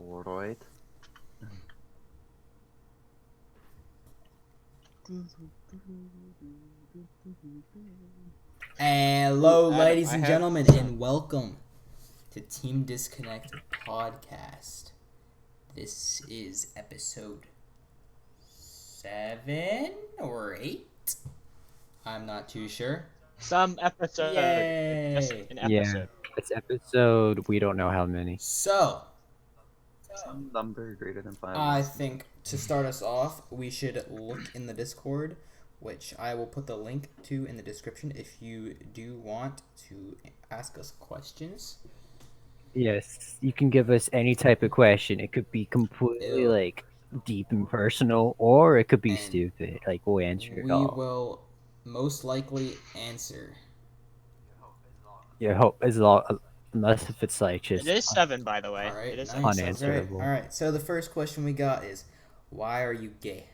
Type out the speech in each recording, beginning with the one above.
Alright. Hello, Adam, ladies I and have gentlemen, some. and welcome to Team Disconnect Podcast. This is episode 7 or 8. I'm not too sure. Some episode. It's just Yay! an Yeah, episode. it's episode we don't know how many. So, Some number greater than 5. I think to start us off, we should look in the Discord, which I will put the link to in the description if you do want to ask us questions. Yes, you can give us any type of question. It could be completely Ew. like deep and personal, or it could be And stupid. Like we'll answer it we all. will most likely answer. Yeah, hope as long unless if it's like It just is 7, by the way. All right, It is nice. episode 7. unanswerable. All right. So the first question we got is, why are you gay?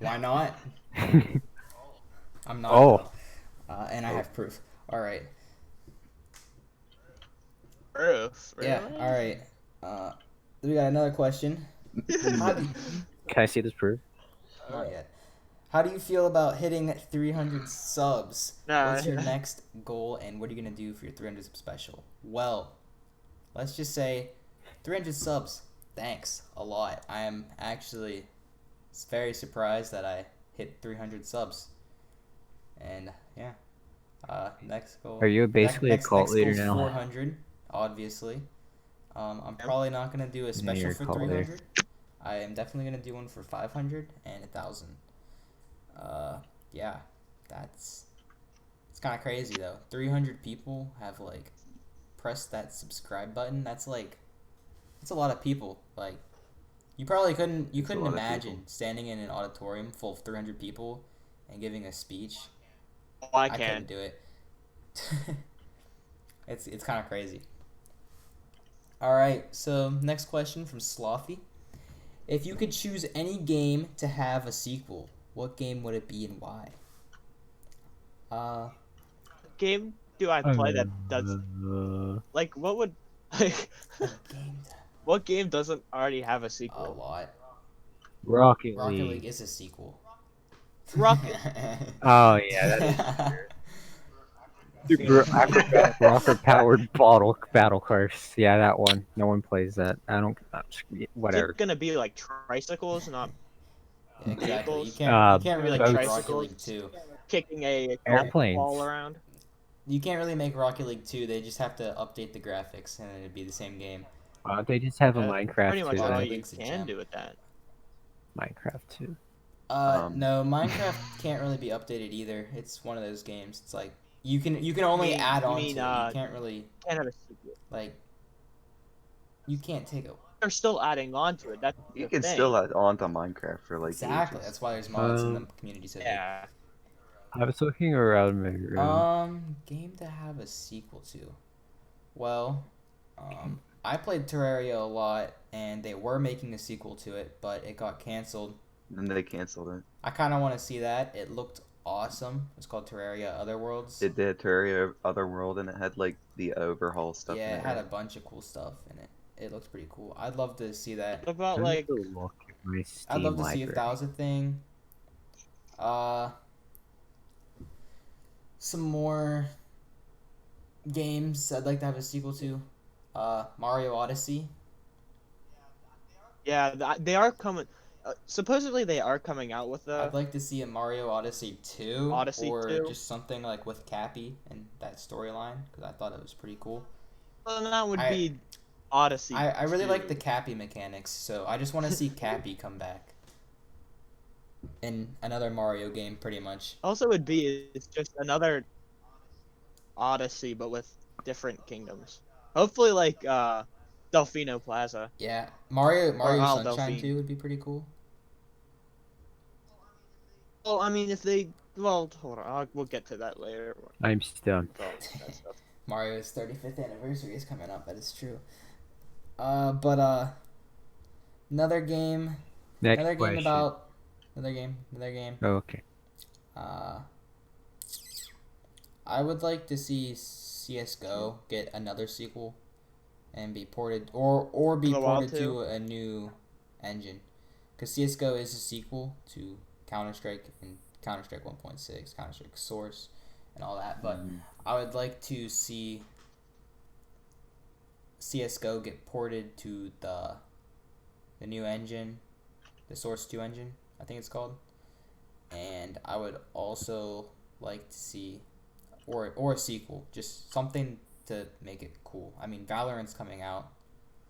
Why not? I'm not. Oh. And I have proof. All right. Proof. Really? Yeah. All right. We got another question. How do Can I see this proof? Not yet. How do you feel about hitting 300 subs? Nah. What's your next goal, and what are you gonna do for your 300 sub special? Well, let's just say 300 subs. Thanks a lot. I am actually very surprised that I hit 300 subs. And yeah, next goal. Are you basically a cult next leader goal's now? 400, obviously. I'm probably not gonna do a special you're a for cult leader. 300. I am definitely gonna do one for 500 and 1,000. Yeah, it's kind of crazy though. 300 people have like pressed that subscribe button. That's a lot of people. Like, you couldn't a lot of imagine people. standing in an auditorium full of 300 people and giving a speech. Oh, I I can. couldn't do it. It's kind of crazy. All right, so next question from Slothy. If you could choose any game to have a sequel, what game would it be and why? Game do I play that does like what would like A game what game doesn't already have a a sequel? lot. Rocket Rocket League. League is a sequel. Rocket. Oh yeah, that is super rocket powered battle cars. Yeah, that one. No one plays that. I don't. Is Whatever. it gonna be like tricycles, not Yeah, exactly. You vehicles? can't really Like make Rocket tricycles? League 2. Kicking a golf Airplanes. ball around? You can't really make Rocket League 2. They just have to update the graphics and it'd be the same game. They just have a That's Minecraft pretty much too. all Rocket Then. you League's a can gem. do with that. Minecraft too. No, Minecraft can't really be updated either. It's one of those games. It's like you can only add on to it. You can't really Can't have a sequel. like you can't take a They're still adding on to it. That's You the can thing. still add on to Minecraft for like exactly. ages. That's why there's mods in the community. So Yeah. I was looking around my room. game to have a sequel to. Well, I played Terraria a lot, and they were making a sequel to it, but it got canceled. Then they canceled it. I kind of want to see that. It looked awesome. It's called Terraria Otherworlds. It did Terraria Otherworld, and it had like the overhaul stuff. Yeah, in it had a right? bunch of cool stuff in it. It looks pretty cool. I'd love to see that. What about Let me like go look at my Steam I'd love to see if library. that was a thing. Some more games I'd like to have a sequel to. Mario Odyssey. they are coming. Supposedly they are coming out with I'd a. like to see a Mario Odyssey 2 Odyssey or 2? just something like with Cappy and that storyline because I thought it was pretty cool. Well, that would I- be Odyssey. I really 2. like the Cappy mechanics, so I just want to see Cappy come back in another Mario game, pretty much. Also, would be it's just another Odyssey, but with different kingdoms. Hopefully, like Delfino Plaza. Yeah, Mario Isle Sunshine Delphine. 2 would be pretty cool. Well, I mean, if they. Well, hold on. We'll get to that later. I'm stumped. Well, that stuff. Mario's 35th anniversary is coming up. That is true. But another game. Next Another question. game about. Another game. Oh, okay. I would like to see CS:GO get another sequel. and be ported or be The WoW ported to 2? a new engine. Because CS:GO is a sequel to Counter-Strike and Counter-Strike 1.6, Counter-Strike Source, and all that. But I would like to see CS:GO get ported to the new engine, the Source 2 engine, I think it's called. And I would also like to see, or a sequel, just something to make it cool. I mean, Valorant's coming out,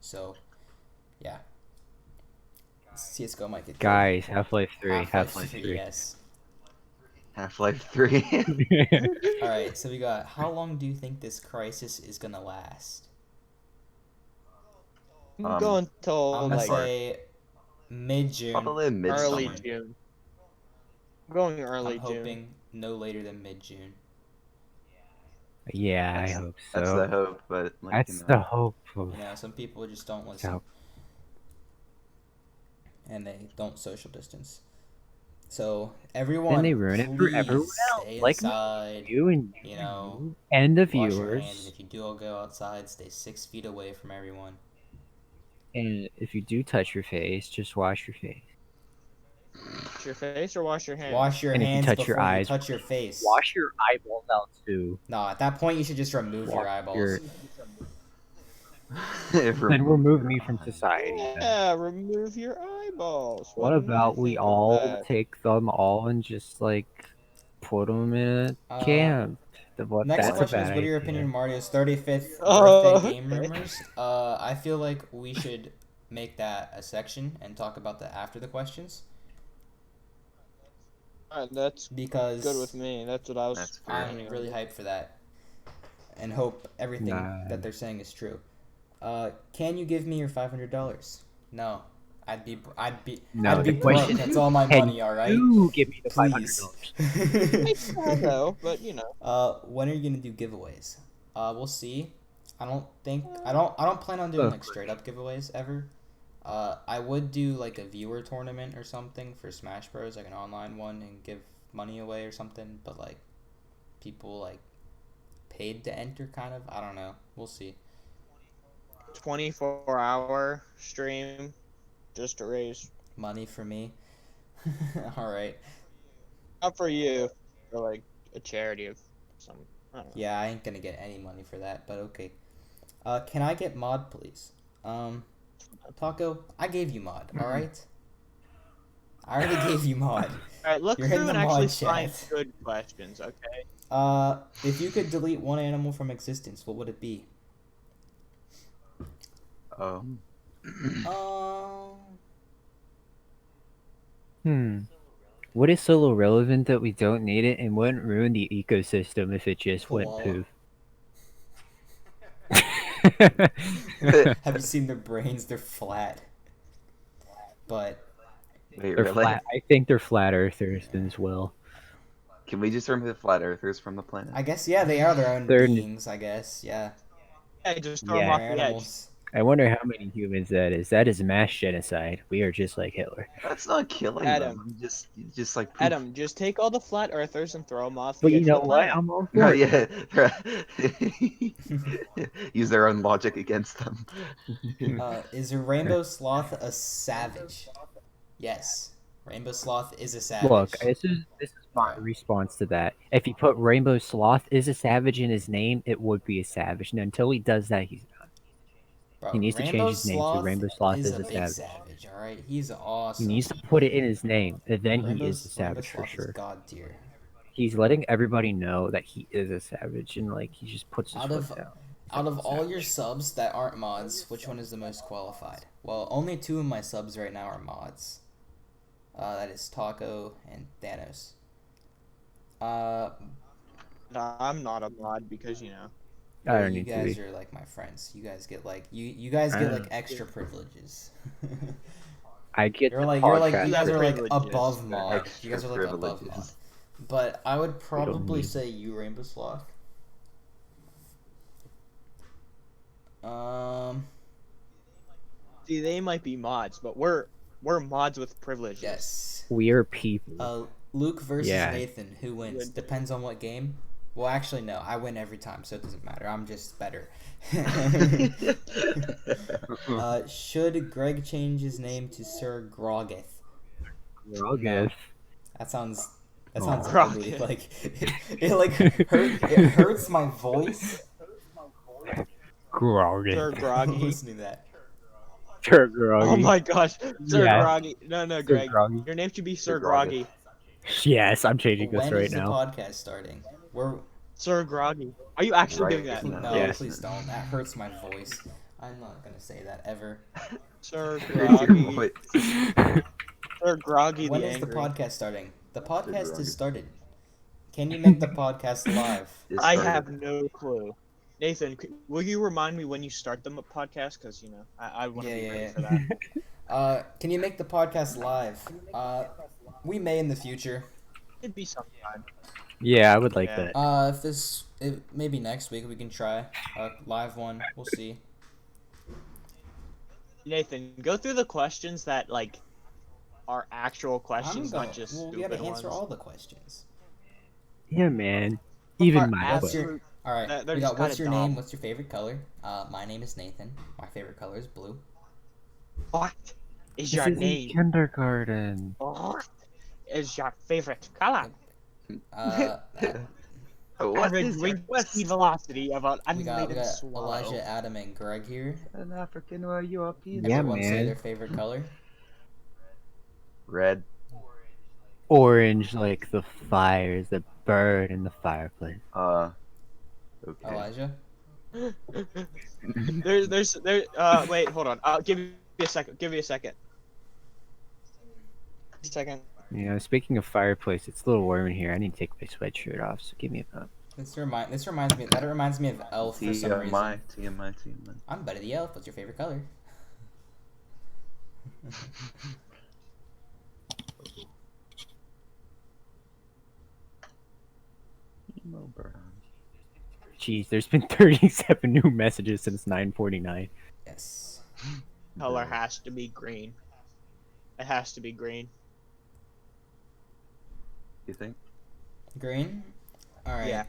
so yeah. CS:GO might get killed. Guys, Half-Life 3. Half-Life 3, yes. Half-Life 3. All right, so we got. How long do you think this crisis is gonna last? I'm going till I'm gonna like say mid-June. Probably midsummer. early June. I'm going early I'm June. hoping no later than mid-June. Yeah, I hope so. That's the hope, but like, That's the hope. Of... You know, some people just don't listen, So, and they don't social distance. So everyone, then they ruin it for please everyone else. stay Like inside. you and You know, and the wash your hands, and viewers. if you do go outside, stay 6 feet away from everyone. And if you do touch your face, just wash your face. Wash your face or wash your hands? Wash your And if you hands touch before your you eyes, touch your face. Wash your eyeballs out too. No, at that point you should just remove your Wash eyeballs. your- If Then remove me from society. then. Yeah, remove your eyeballs. What do you about we think of all that? take them all and just like put them in a camp? Next That's a question is, bad what are your idea. opinion on Mario's 35th Oh, birthday game okay. rumors? I feel like we should make that a section and talk about that after the questions, Alright, that's because good with me. That's what I was. That's fair. I'm planning on. really hyped for that and hope everything Nah. that they're saying is true. Can you give me your $500? No. I'd be No, I'd be the broke. question That's all my Can money, all right? you give me the Please. $500? I know, but you know. When are you gonna do giveaways? We'll see. I don't plan on doing like straight up giveaways ever. I would do like a viewer tournament or something for Smash Bros, like an online one, and give money away or something. But like, people like paid to enter, kind of. I don't know. We'll see. 24-hour stream just to raise. Money for me. All right. Not for you, for like a charity of some. I don't know. Yeah, I ain't gonna get any money for that, but okay. Can I get mod, please? Taco, I gave you mod, alright? I already gave you mod. Alright, look You're hitting through and the mod actually find chat. good questions, okay? If you could delete one animal from existence, what would it be? Oh. What is so irrelevant that we don't need it and wouldn't ruin the ecosystem if it just went Koala. poof? Have you seen their brains? They're flat. But Wait, They're really? flat. I think they're flat earthers as well. Can we just remove flat earthers from the planet? I guess, yeah, they are their own They're- beings, I guess. Yeah. Yeah, just throw them Yeah. off They're the edge. animals. I wonder how many humans that is. That is mass genocide. We are just like Hitler. That's not killing Adam. them. You just like poof. Adam, just take all the flat earthers and throw them off the But you edge know of the what? planet. I'm all No, for it. yeah. Use their own logic against them. Is a rainbow sloth a savage? Yes. Rainbow sloth is a savage. Look, this is my response to that. If you put Rainbow Sloth is a savage in his name, it would be a savage. And until he does that, he's not. Bro, he needs to change Rainbow his name to Rainbow Sloth is a big savage. savage. All right, he's He awesome. needs to put it in his name, and then he Rainbow is a savage for Sloth is sure. God tier. He's letting everybody know that he is a savage, and like he just puts his Out foot of- down. Out of all your subs that aren't mods, which one is the most qualified? Well, only 2 of my subs right now are mods. That is Taco and Thanos. No, I'm not a mod because, you know. I don't you need to guys be. are like my friends. You guys get like you guys get like Uh. extra privileges. I get You're the like podcast. you guys are like privileges. above mod. Extra You guys are like above mod. privileges. But I would probably need- say you, Rainbow Sloth. See, they might be mods, but we're mods with privileges. Yes. We are people. Luke versus Yeah. Nathan. Who wins? Good. Depends on what game. Well, actually, no. I win every time, so it doesn't matter. I'm just better. Should Greg change his name to Sir Grogeth? August. That sounds Aw. ugly. Grogeth. Like it hurts my voice. Groggy. Sir Groggy. Listening to that. Sir Groggy. Oh my gosh, Sir Yeah. Groggy. No, Sir Greg. Groggy. Your name should be Sir Sir Groggy. Yes, I'm changing this When right is the now. podcast starting? We're Sir Groggy. Are you actually Right doing that? now. no, Yes. please don't. That hurts my voice. I'm not gonna say that ever. Sir Here's your Groggy. voice. Sir Groggy When the is the Angry. podcast starting? The podcast Groggy. has started. Can you make the podcast live? It I started. have no clue. Nathan, will you remind me when you start the podcast? Because, I want to be ready for that. Can you make the podcast live? We may in the future. It'd be sometime. Yeah, I would like Yeah. that. Maybe next week we can try a live one. We'll see. Nathan, go through the questions that, like, are actual questions, not just Well, stupid we gotta answer ones. all the questions. Yeah, man. Even Are my What's butt. your- absolute- All right. They're We just got what's kinda your name? dumb. What's your favorite color? My name is Nathan. My favorite color is blue. What is This your is in name? kindergarten. What is your favorite color? What Have a is your great speed velocity of an we got animated swallow. Elijah, Adam, and Greg here. an African European? Yeah, Everyone say man. their favorite color. Red. Orange like the fires that burn in the fireplace. Okay. Elijah. Wait, hold on. Give me a second. Give me a second. You know, speaking of fireplace, it's a little warm in here. I need to take my sweatshirt off, so give me a minute. This reminds me of Elf for some reason. TMI. I'm Buddy the Elf. What's your favorite color? Emo brown. Jeez, there's been 37 new messages since 9:49. Yes. Color has to be green. It has to be green. You think? Green. All right. Yeah.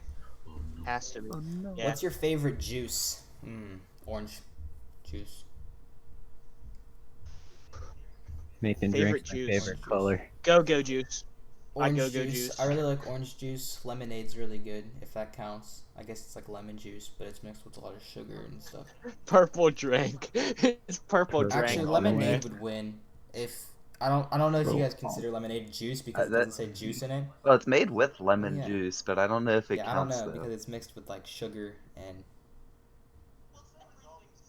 Has to be. no. Yeah. What's your favorite juice? Orange juice. Nathan Favorite drinks my juice. favorite color. Go juice. Orange go juice. juice. I really like orange juice. Lemonade's really good, if that counts. I guess it's like lemon juice, but it's mixed with a lot of sugar and stuff. Purple drink. It's purple Actually, drink. Actually, all the way. lemonade would win. If I don't know if you guys consider lemonade juice because it that- doesn't say juice in it. Well, it's made with lemon Yeah. juice, but I don't know if it Yeah, I don't counts know though. because it's mixed with like sugar and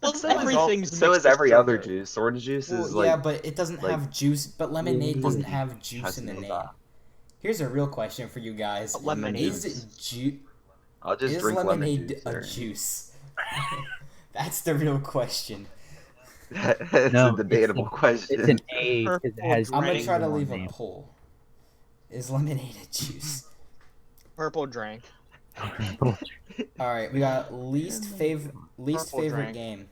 Well, So is everything's so mixed is with every other sugar. juice. Orange juice is well, yeah, like. but it doesn't like- have juice. But lemonade doesn't have juice Has in the no name. dot. Here's a real question for you guys: Lemonade. Is it I'll just is drink lemon lemonade juice. a or- juice? That's the real question. it's No, a debatable question. It's an A because it Purple has. I'm gonna drink. try to one leave a name. poll. Is lemonade a juice? Purple drink. All right, we got least favorite Purple drink. game.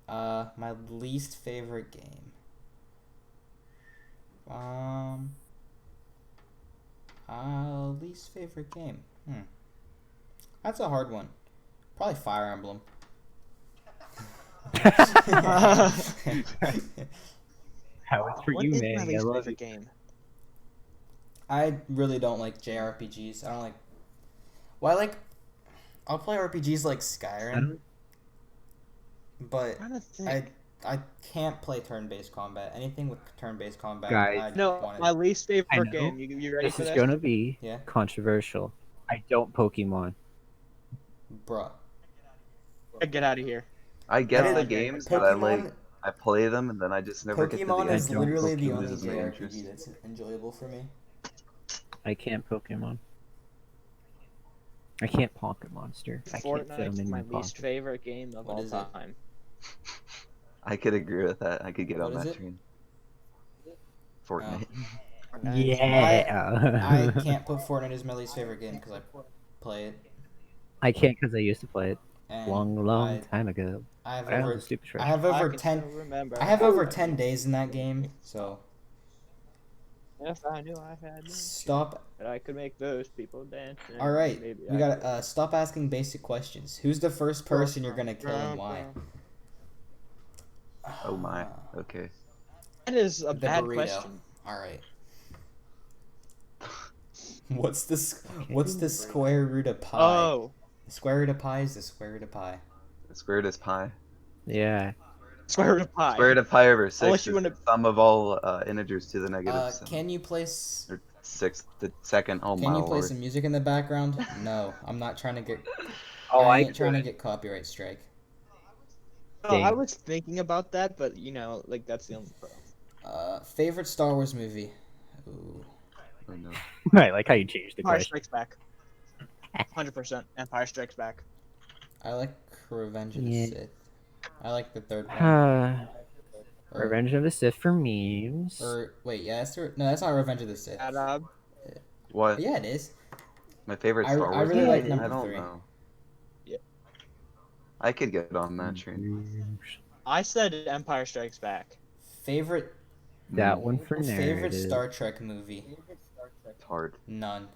My least favorite game. Least favorite game. That's a hard one. Probably Fire Emblem. How it's for What you, is man. my I least love favorite you. game? I really don't like JRPGs. I don't like. Well, I'll play RPGs like Skyrim, but I'm trying to think. I can't play turn-based combat. Anything with turn-based combat, Guys. I No, want my least I favorite know. game. You ready This for is this? gonna be Yeah. controversial. I don't Pokemon. bruh. Get out of here. I get That the is- games, but Pokemon, I play them and then I just never get to the Pokemon end. is don't literally the Pokemon only loses my JRPG interest. that's enjoyable for me. I can't Pokemon. I can't Pocket Monster. I can't fit them Fortnite's in my my least pocket. favorite game of What all is it? time. I could agree with that. I could get What on is that it? train. Fortnite. Yeah. I can't put Fortnite as my least favorite game because I play it. I can't because I used to play it And long time ago. I have I over was a stupid I have I over can 10 still remember. I have over 10 days in that game, so If I knew I had Stop. that I could make those people dance. All right, maybe we I got could. stop asking basic questions. Who's the first person you're gonna kill and why? Oh my. Okay. That is a The bad burrito. question. All right. What's the square root of pi? Oh, The square root of pi is the square root of pi. The square root is pi. Yeah. square root of pi. Square root of pi over I'll 6 let is you the wanna- sum of all integers to the negative 7. Can you place Or 6, the second. Oh my Can you play lord. some music in the background? No, I'm not trying to get. Oh, I I ain't trying to get copyright strike. No, I Dang. was thinking about that, but like that's the only problem. Favorite Star Wars movie? Ooh. Oh, no. I like how you changed the Empire question. Strikes Back. 100%. Empire Strikes Back. I like Revenge of the Yeah. Sith. I like the third one. Or, Revenge of the Sith for memes. or wait, yeah, no, that's not Revenge of the Sith. What? Yeah, it is. My favorite I Star Wars really movie? like number I don't 3. know. Yeah. I could get on that train. I said Empire Strikes Back. Favorite That one for favorite narrative. Star Trek movie? It's hard. None.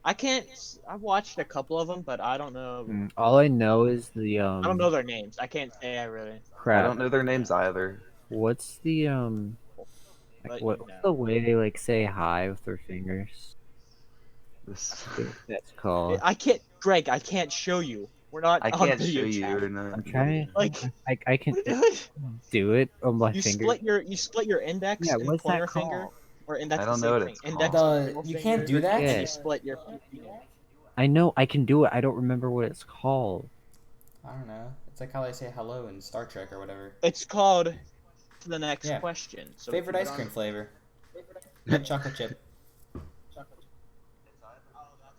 I've watched a couple of them, but I don't know. All I know is the I don't know their names. I can't say I really. I crap. don't know their names either. What's the But, what's the way they like say hi with their fingers? This That's called. I can't, Greg. I can't show you. We're not I on can't video show you. chat. Or not. I'm trying. Like, I can what are you doing? do it on my You finger. split your index Yeah, and what's that pointer called? finger, or index. I the don't same know what thing. it's Index called. and middle You finger, can't do that? And Yeah. you split your finger. I know I can do it. I don't remember what it's called. I don't know. It's like how they say hello in Star Trek or whatever. It's called to the next Yeah. question. So Favorite keep it ice on. cream flavor? Mint chocolate chip.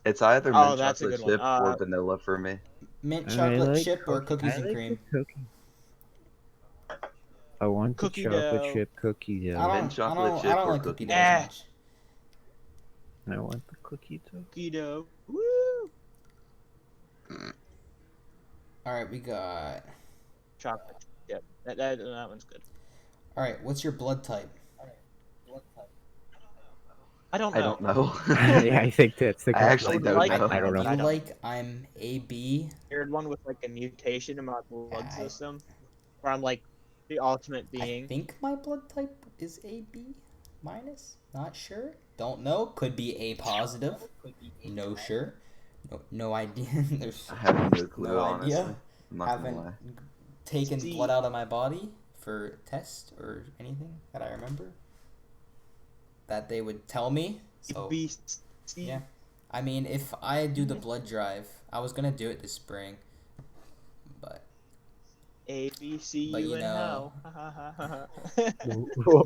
It's either Oh, mint that's a chocolate good chip one. or vanilla for me. Mint I chocolate like chip or cookie- cookies I and like cream? the cookie. I want the Cookie chocolate dough. chip cookie I dough. don't, Mint chocolate I chip don't or like cookie cookie dough dough? as much. I want the cookie dough. Cookie dough. Woo! Alright, we got. Chocolate. Yep. That one's good. Alright, what's your blood type? I don't know. I don't know. Yeah, I think that's the. I actually would don't like- know. I don't know. You I don't. like I'm AB? Weird one with like a mutation in my blood I- system, where I'm like the ultimate I being. think my blood type is AB minus. Not sure. Don't know. Could be A positive. No sure. No idea. There's I have no clue, no honestly. idea. I'm not gonna Haven't lie. taken See- blood out of my body for test or anything that I remember that they would tell me. So B, C, yeah. I mean, if I do the blood drive, I was gonna do it this spring, but A, B, C, But U, you and know- hell.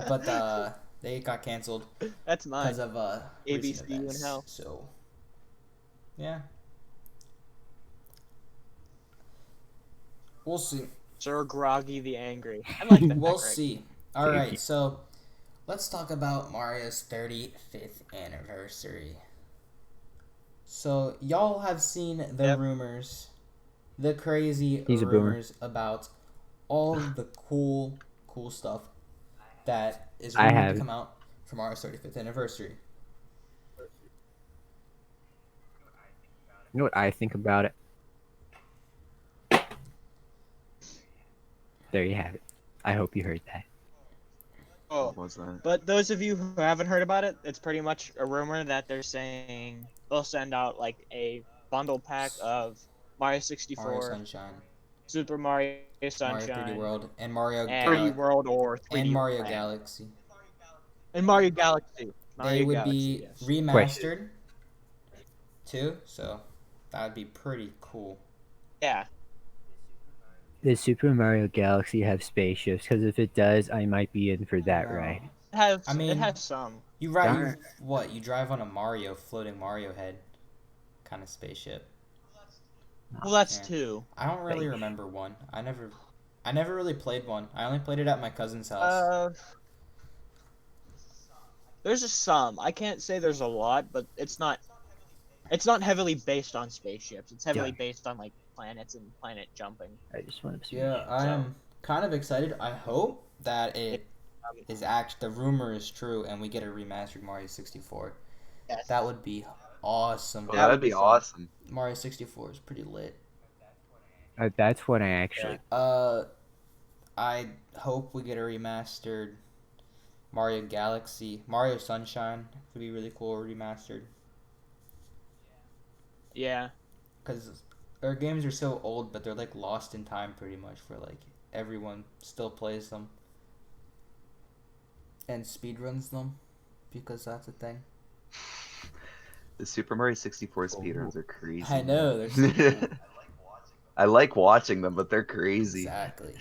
but they got canceled That's mine. because of A, B, recent C, U, and events. hell. So yeah, we'll see. Sir Groggy the Angry. I like that. We'll Greg. see. All right, so let's talk about Mario's 35th anniversary. So y'all have seen the Yep. rumors, the crazy He's a boomer. rumors about all of the cool stuff that is I rumored to have. come out for Mario's 35th anniversary. You know what I think about it? There you have it. I hope you heard that. Oh, What was that? but those of you who haven't heard about it, it's pretty much a rumor that they're saying they'll send out like a bundle pack of Mario 64, Mario Sunshine, Super Mario Mario Sunshine, 3D World, and Mario and 3D World or 3D and Mario Land. Galaxy. And Mario Galaxy. Mario They would Galaxy, be yes. remastered too, so that would be pretty cool. Yeah. Does Super Mario Galaxy have spaceships? Because if it does, I might be in for that No. ride. I mean- it has some. You ride Darn. what? You drive on a Mario floating Mario head kind of spaceship. Well, that's Yeah. two. I don't really Thank you. remember one. I never really played one. I only played it at my cousin's house. There's a some. I can't say there's a lot, but it's not heavily based on spaceships. It's heavily Yeah. based on like planets and planet jumping. I just want to see. Yeah, I am kind of excited. I hope that it the rumor is true, and we get a remastered Mario 64. Yes. That would be awesome. Yeah, that'd be fun. awesome. Mario 64 is pretty lit. That's what I actually. I hope we get a remastered Mario Galaxy. Mario Sunshine could be really cool remastered. Yeah. Because our games are so old, but they're like lost in time pretty much for like everyone still plays them and speedruns them because that's a thing. The Super Mario 64 speedruns are crazy. I know, they're so cool. I like watching them, but they're crazy. Exactly.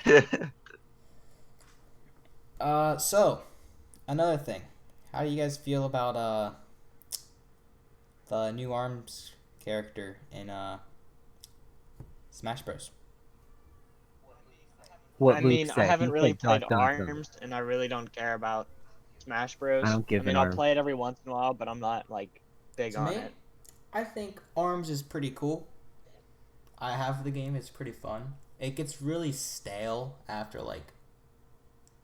So another thing, how do you guys feel about the new ARMS character in Smash Bros? What I Luke mean, I said. haven't He really said played dot, dot, dot. ARMS, and I really don't care about Smash Bros. I don't give I mean, an I'll arm. play it every once in a while, but I'm not like big To on me, it. I think ARMS is pretty cool. I have the game, it's pretty fun. It gets really stale after like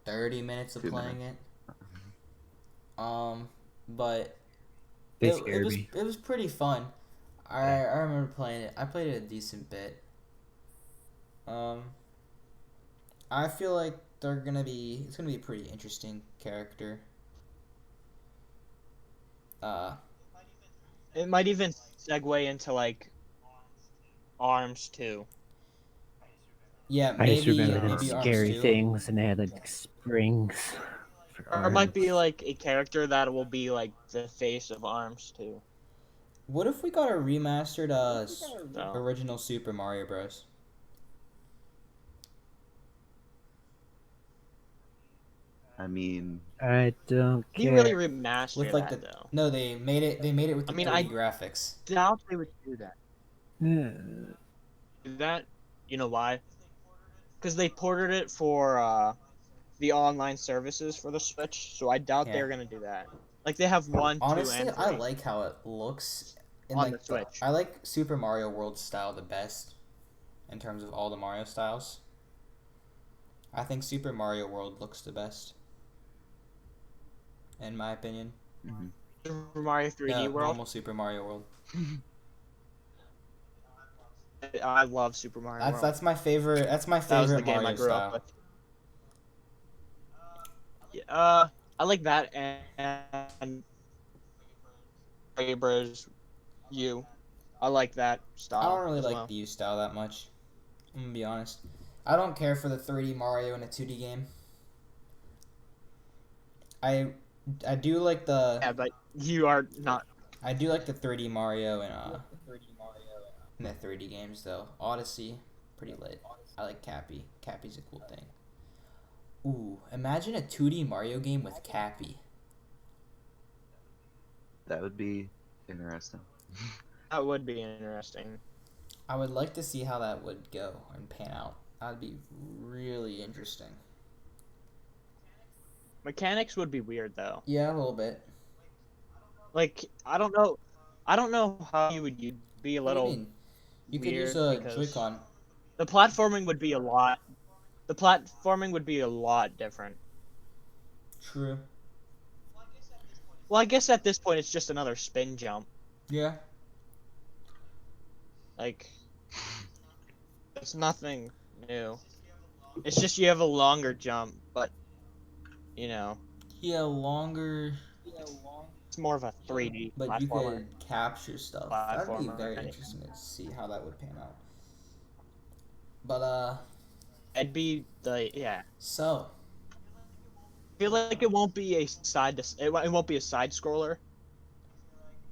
30 minutes of 2 playing minutes. it. But They it scared was me. it was pretty fun. I remember playing it. I played it a decent bit. I feel like it's gonna be a pretty interesting character. It might even segue into like ARMS too. Yeah, I just maybe remember the maybe ARMS scary 2. things, and they had like springs. For Or it might arms. be like a character that will be like the face of ARMS too. What if we got a remastered So, original Super Mario Bros? I mean, I don't can you care. really remaster With like that the though? no, they made it with the I mean, 3D graphics. Doubt they would do that. Uh, Do that? You know why? Because they ported it for the online services for the Switch, so I doubt Yeah. they're gonna do that. Like they have 1, 2, Honestly, and 3 I like how it looks in on like the Switch. I like Super Mario World style the best in terms of all the Mario styles. I think Super Mario World looks the best in my opinion. mhm. Super Mario 3D Yeah, World. normal Super Mario World. I love Super Mario World. That's my favorite. That's my That was the favorite game Mario I grew style. up with. I like that and Mario Bros. U. I like that style. I don't really as like well. the U style that much. I'm gonna be honest. I don't care for the 3D Mario in a 2D game. I do like the Yeah, but you are not. I do like the 3D Mario in the 3D games though. Odyssey, pretty lit. I like Cappy. Cappy's a cool thing. Ooh, imagine a 2D Mario game with Cappy. That would be interesting. That would be interesting. I would like to see how that would go and pan out. That'd be really interesting. Mechanics would be weird though. Yeah, a little bit. Like I don't know how you would be a What do you little. mean? You could use weird a because Joy-Con. The platforming would be a lot. The platforming would be a lot different. True. Well, I guess at this point it's just another spin jump. Yeah. Like, it's nothing new. It's just you have a longer jump, but you know, Yeah, longer, it's more of a 3D but you platformer. could capture stuff. That'd be Platformer, very right. interesting to see how that would pan out. But It'd be yeah. so I feel like it won't be a it won't be a side scroller.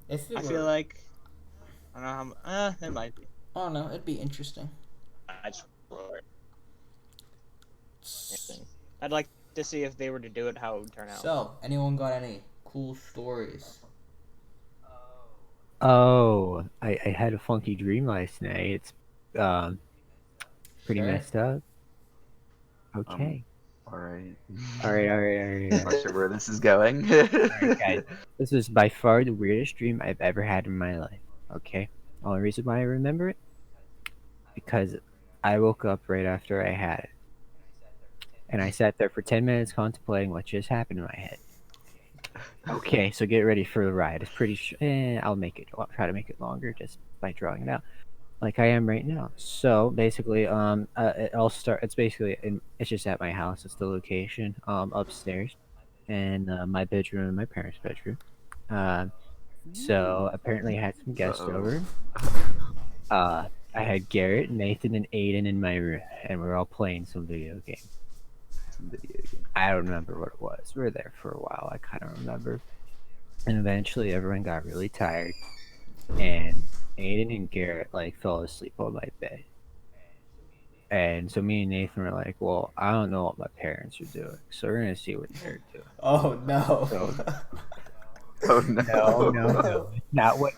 if it I were, feel like I don't know how. It might be I don't know, it'd be interesting. side scroller. Interesting. I'd like to see if they were to do it, how it would turn out. So, anyone got any cool stories? Oh, I had a funky dream last night. It's pretty Sure. messed up. Okay. Alright. Alright. I'm not sure where this is going. Alright, guys. This was by far the weirdest dream I've ever had in my life. Okay? Only reason why I remember it? Because I woke up right after I had it. And I sat there for 10 minutes contemplating what just happened in my head. Okay, so get ready for the ride. It's pretty. I'll make it. I'll try to make it longer just by drawing it out, like I am right now. So basically, it all start. It's basically, it's just at my house. It's the location, upstairs, and my bedroom and my parents' bedroom. So apparently I had some guests Uh-oh. over. I had Garrett, Nathan, and Aiden in my room, and we were all playing some video game. Some video game. I don't remember what it was. We were there for a while. I kind of remember. And eventually everyone got really tired, and Aiden and Garrett like fell asleep on my bed. And so me and Nathan were like, well, I don't know what my parents are doing, so we're gonna see what they're doing. Oh no. Oh no. No. Not what.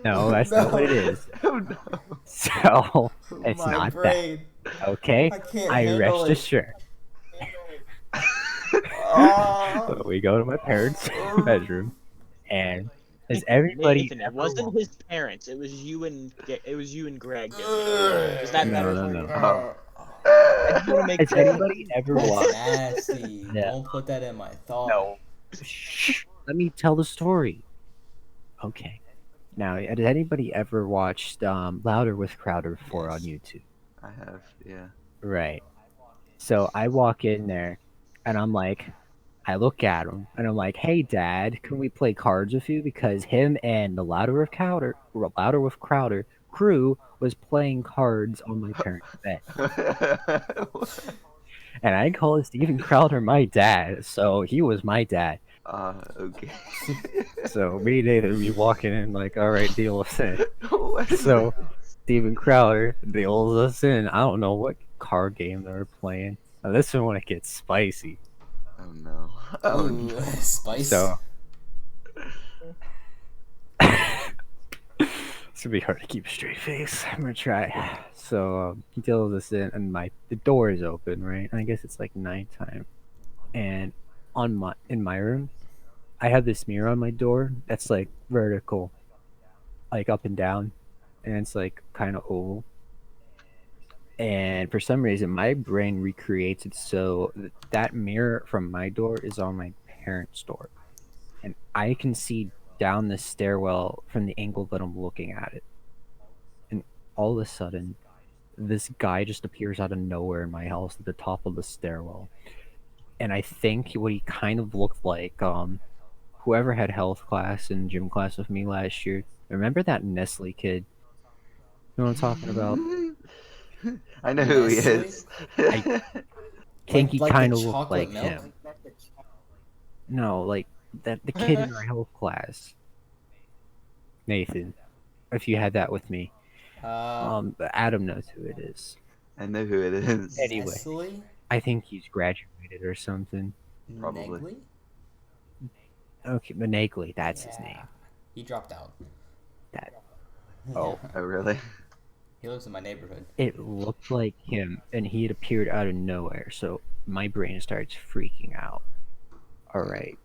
No, that's not what it is. Oh no. So it's My not brain. that. Okay, I can't I handle rest it. assured. Oh. We go to my parents' bedroom, and is everybody Nathan, it ever wasn't wa- his parents. It was you and Greg. Doing it. Is that No, better no, for no. you? Oh. I just want to make Has sure. anybody ever That's watched? nasty. Yeah. Don't put that in my thought. No. Shh. Let me tell the story. Okay. Now, has anybody ever watched Louder with Crowder 4 on YouTube? I have, yeah. Right. So I walk in there, and I'm like, I look at him, and I'm like, "Hey, Dad, can we play cards with you?" Because him and the Louder with Crowder crew was playing cards on my parents' bed, and I call Steven Crowder my dad, so he was my dad. Okay. So me and Nathan be walking in like, all right, deal us in. What is So that? Steven Crowder deals us in. I don't know what card game they were playing. Now, this is when it gets spicy. Oh no. Oh Ooh, no. spice. So it's gonna be hard to keep a straight face. I'm gonna try. So he deals us in, and the door is open, right? And I guess it's like nighttime, and in my room, I have this mirror on my door that's like vertical, like up and down, and it's like kind of oval. And for some reason, my brain recreates it so that mirror from my door is on my parents' door, and I can see down the stairwell from the angle that I'm looking at it. And all of a sudden, this guy just appears out of nowhere in my house at the top of the stairwell. And I think what he kind of looked like, whoever had health class and gym class with me last year. Remember that Nestle kid? You know what I'm talking about? I know who he Nestle? is. I think he like the kind of looked chocolate like milk? him. No, like the kid in our health class. Nathan, if you had that with me. But Adam knows who it is. I know who it is. Anyway. Nestle? I think he's graduated or something. Probably. Negley? Okay, Managli, that's his Yeah. name. He dropped out. That- Oh, really? He lives in my neighborhood. It looked like him, and he had appeared out of nowhere, so my brain starts freaking out. Alright,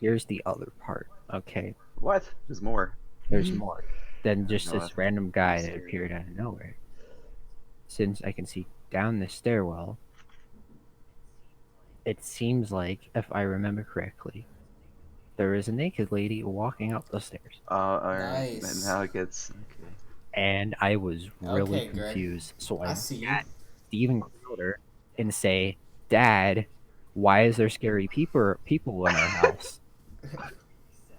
here's the other part, okay? What? There's more. There's more than just No, this that's random guy that scary. appeared out of nowhere. Since I can see down the stairwell, it seems like, if I remember correctly, there is a naked lady walking up the stairs. Alright. Nice. And now it gets. Okay. And I was really Okay, Greg. confused. So I I see you. at Steven Crowder and say, "Dad, why is there scary people in our house?"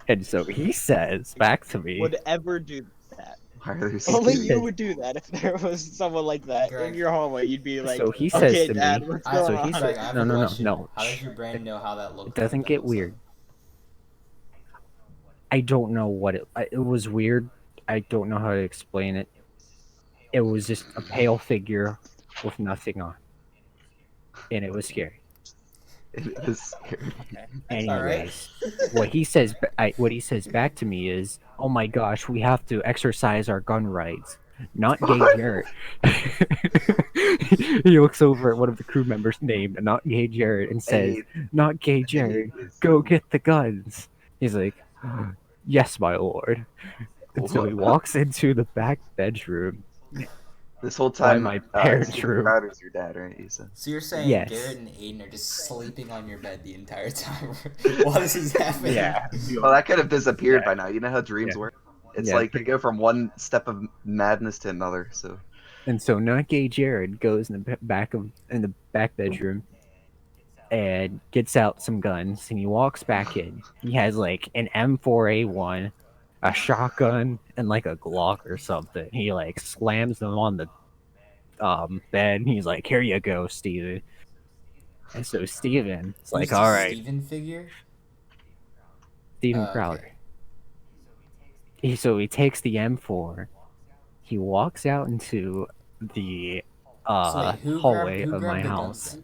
And so he says back to me, Would ever do that. Why are there Only scary- you would do that if there was someone like that Greg. in your hallway. You'd be like, So he says "Okay, to me- Dad, what's I, going so he on?" said- Greg, I have no, a no, no, question. no. How does your brain know how that looks? it doesn't that get looks like? weird. I don't know what it was weird. I don't know how to explain it. It was just a pale figure with nothing on. And it was scary. It is scary. That's all right. Anyways, what he says back to me is, "Oh my gosh, we have to exercise our gun rights." Not Gay Jarrett. He looks over at one of the crew members named Not Gay Jarrett and says, Hey, "Not Gay Jarrett, go get the guns." He's like, "Yes, my lord." And so he walks into the back bedroom, This whole Why time, my parents Steven room. Crowder's your dad, right? You said. So you're saying Yes. Garrett and Aiden are just sleeping on your bed the entire time while this is happening? Yeah. Well, that could have disappeared Yeah. by now. You know how dreams Yeah. work. It's Yeah, like you go from one step of madness to another. So And so not gay Jared goes in the back bedroom and gets out some guns and he walks back in. He has like an M4A1, a shotgun, and like a Glock or something. He like slams them on the bed and he's like, "Here you go, Steven." And so Steven is like, Who's the "All right, Steven figure? Steven Oh, Crowder." okay. So he takes the M4. He walks out into the So wait, hallway who of my grabbed the house. guns then?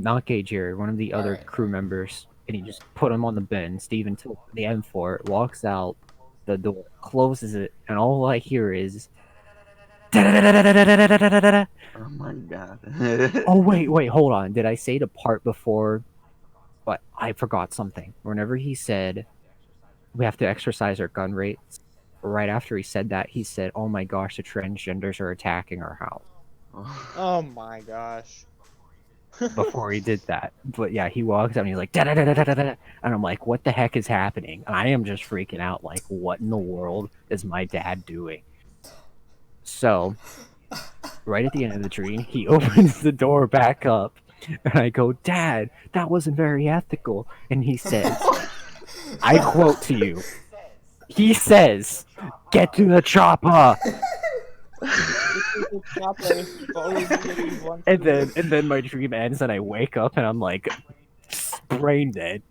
Not gay Jared, one of the other Alright. crew members, and he just put him on the bed. And Steven took the M4, walks out the door, closes it, and all I hear is. Oh oh my god. wait, hold on. Did I say the part before? But I forgot something. Whenever he said we have to exercise our gun rates, right after he said that, he said, "Oh my gosh, the transgenders are attacking our house." Oh my gosh. Before he did that. But yeah, he walks out and he's like, da da da da da da, and I'm like, what the heck is happening? And I am just freaking out, like, what in the world is my dad doing? So, right at the end of the dream, he opens the door back up, and I go, "Dad, that wasn't very ethical." And he says, I quote to you, he says, "Get to the chopper." And then my dream ends and I wake up and I'm like brain dead.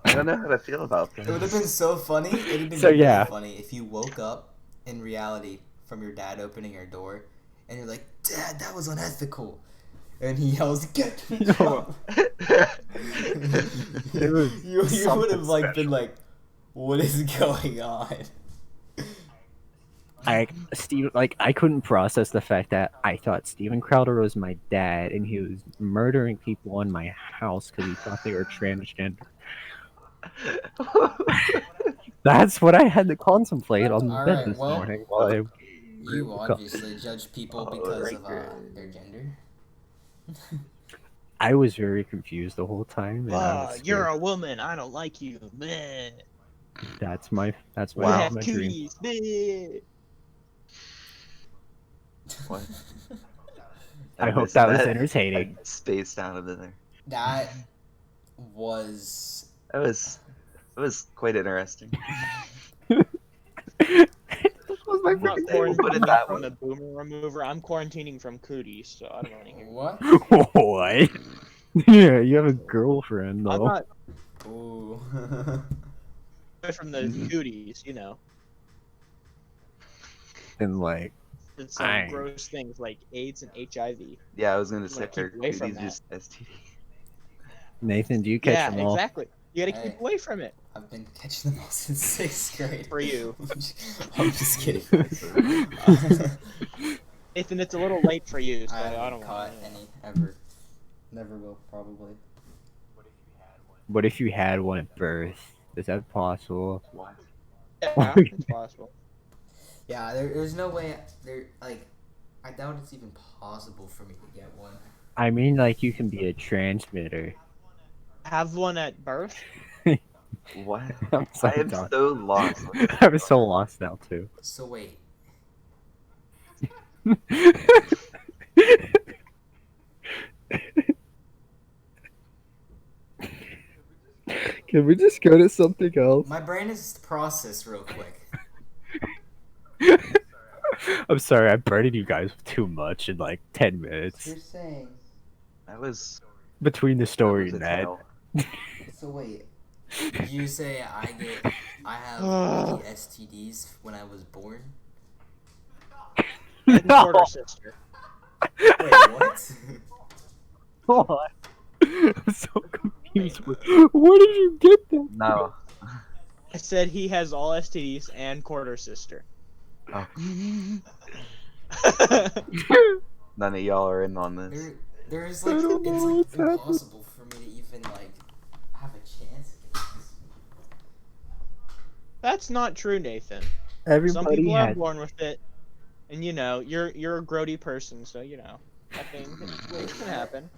I don't know how to feel about It would have this. been so funny. It would have been So, really yeah. funny if you woke up in reality from your dad opening your door, and you're like, "Dad, that was unethical," and he yells, "Get to the chopper." It was you would something have like been special. like, "What is going on?" I couldn't process the fact that I thought Steven Crowder was my dad and he was murdering people in my house because he thought they were transgender. That's what I had to contemplate on the bed Alright, this well, morning while I You woke up. obviously judge people Oh, because right of there. their gender. I was very confused the whole time. And I was You're scared. a woman. I don't like you. Meh. That's my You Wow. have my dream. cooties. Meh. What? I hope missed that was entertaining. I spaced out of there. That was It was quite interesting. This was my I'm not first We'll put it quarantining that from way. the boomer remover. I'm quarantining from cooties, so I don't want to hear. what? What? Yeah, you have a girlfriend I'm though. not Ooh. from the cooties, you know. And like, It's some I- gross things like AIDS and HIV. Yeah, I was gonna You say wanna keep away from cooties just STD. Nathan, do you catch Yeah, them all? exactly. You gotta Hey. keep away from it. I've been catching them all since 6th grade. For you. I'm just kidding. Nathan, it's a little late for you, so I I haven't don't caught want any ever. Never will, probably. What if you had one at birth? Is that possible? What? Yeah, it's possible. Yeah, there's no way. I doubt it's even possible for me to get one. I mean, like, you can be a transmitter. Have one at birth? What? I'm I sorry, am Doc. so lost. I was so lost now, too. So wait, Can we just go to something else? my brain is processed real quick. I'm sorry, I burdened you guys too much in like 10 minutes. You're saying. That was Between the that story was and a that. tale. So wait, you say I have lucky STDs when I was born? And No! quarter sister. Wait, what? Hold on. I'm so confused. Where did you get that? No. I said he has all STDs and quarter sister. Oh, none of y'all are in on this. There's I like don't know it's what's like happening. impossible for me to even like have a chance against this. That's not true, Nathan. Some Everybody people are had. born with it. And you're a grody person, so things can happen.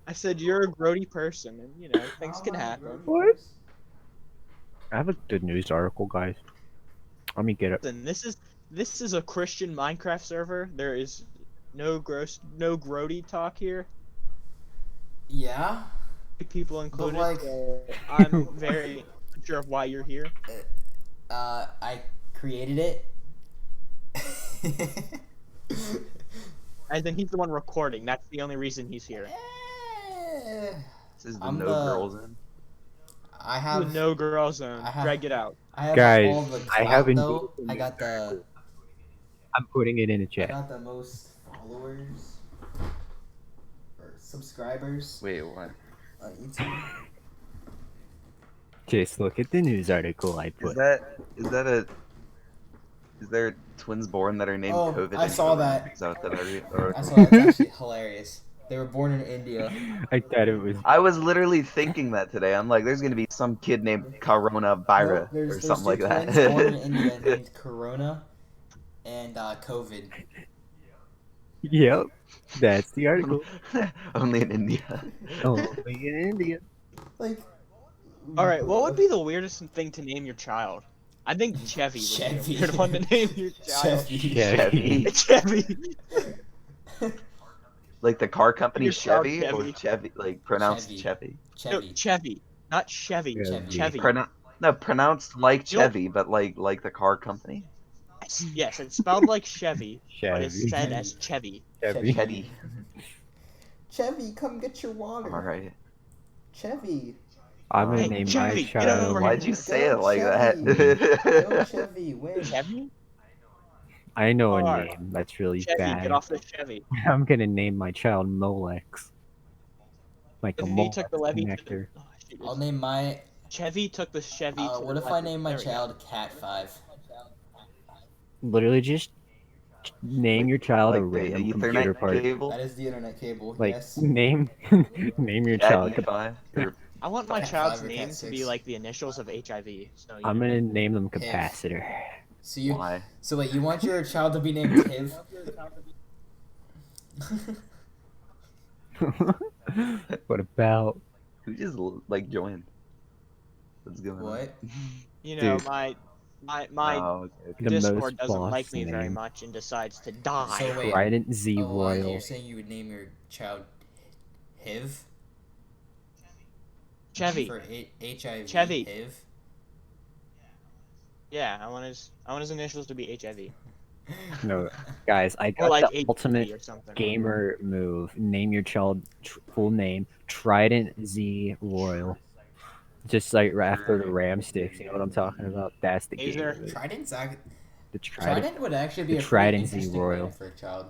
I said you're a grody person, and things can happen. What? I have a good news article, guys. Let me get it. Listen, this is a Christian Minecraft server. There is no grody talk here. Yeah. People included. like- So I'm very unsure of why you're here. I created it. And then he's the one recording. That's the only reason he's here. This is the I'm no the- girls in. I The have no girl zone. I have- Drag it out. I have Guys, all the I clout, haven't though. used the I got the I'm putting it in the I chat. got the most followers or subscribers Wait, what? on YouTube. Just look at the news article I Is put. there twins born that are named Oh, COVID? I and saw Corona? that. Is that what that article? I saw that's actually hilarious. They were born in India. I thought it was. I was literally thinking that today. I'm like, there's gonna be some kid named Coronavirus Nope, there's or something like two that. twins born in India named Corona and COVID. Yep, that's the article. Only in India. Only in India. Like, All right. What would be the weirdest thing to name your child? I think Chevy would Chevy. be a weird one to name your child. Chevy. Chevy. Chevy. Like the car company Your child Chevy, or Chevy. Chevy, like pronounced Chevy. Chevy. No, Chevy. Chevy. Not Chevy. Chevy. Chevy. No, pronounced like You know- Chevy, but like the car company. Yes, it's spelled like Chevy, but Chevy. it's said as Chevy. Chevy. Chevy. Chevy, come get your water. All right. Chevy. I'm gonna Hey, name Chevy, my get over child. here. Why'd you say it Go like Chevy. that? Go Chevy, win. Chevy? I know a Alright. name that's really Chevy, bad. get off the Chevy. I'm gonna name my child Molex. Like a Chevy Molex took the levy. connector. Oh, shoot. I'll name my. Chevy took the Chevy. to What the if I levy. name my There we go. child Cat 5? Literally just name your child a Like the random computer Ethernet part. cable. That is the internet cable. Like yes. name name your Cat child. E5. Or I want my Cat child's 5 or name Cat to be 6. like the initials of HIV. So I'm gonna name them capacitor. So you. why? So wait, you want your child to be named Tiv? What about Who just like joined? What's going on? What? Dude. my Oh, okay. the Discord most doesn't boss like me very name? much and decides to die. So wait. Trident Z Oh, Royal? you're saying you would name your child HIV? Chevy. For HIV. Chevy. HIV? Yeah, I want his initials to be HIV. No, guys, I Or got like the HP ultimate or something. gamer move. Name your child full name Trident Z Royal. Just like right after the Ram sticks, you know what I'm talking about? That's the Is game. there- move. Trident's The Trident. Trident would actually be The a pretty Trident Z interesting Royal. name for a child.